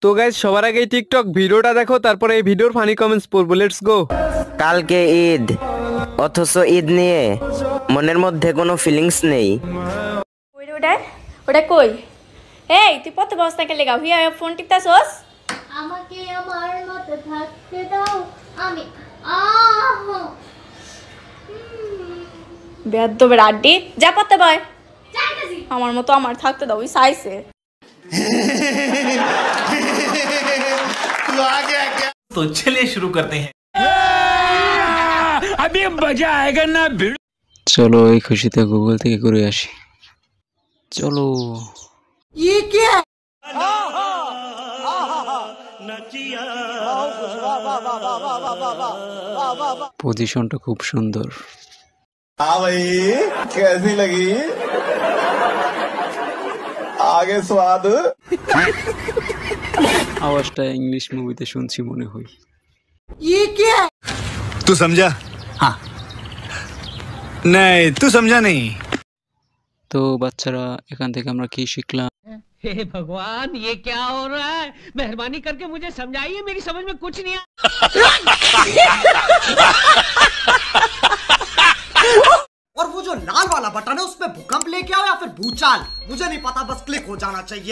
তো গাইস সবার আগে টিকটক ভিডিওটা দেখো, তারপরে এই ভিডিওর ফানি কমেন্টস পড়বো। Let's go. কালকে ঈদ, অথচ ঈদ নিয়ে মনের মধ্যে কোনো ফিলিংস নেই। ওটা ওটা কই? এই তুই কত বস্তা কে লেগাও হিয়া ফোন টিপতাছস? আমাকে আমার মতো থাকতে দাও, আমি বেয়াদবের আড্ডি যা পড়তে বয়। আমার মতো আমার থাকতে দাও, ওই সাইছে। तो चलिए शुरू करते हैं। अभी मजा आएगा ना भिड़। চলো এই খুশিতে গুগল থেকে করে আসি। চলো। পজিশনটা খুব সুন্দর। हाँ भाई, कैसी लगी? आगे स्वाद। আওয়াজটা ইংলিশ মুভিতে শুনছি মনে হয়। तू समझा? हाँ नहीं, तू समझा नहीं। তো বাচ্চারা এখান থেকে আমরা কি শিখলাম? हे भगवान, ये क्या हो रहा है? मेहरबानी करके मुझे समझाइए, मेरी समझ में कुछ नहीं और वो जो लाल वाला बटन है उसमें भूकंप लेके आओ या फिर भूचाल, मुझे नहीं पता, बस क्लिक हो जाना चाहिए।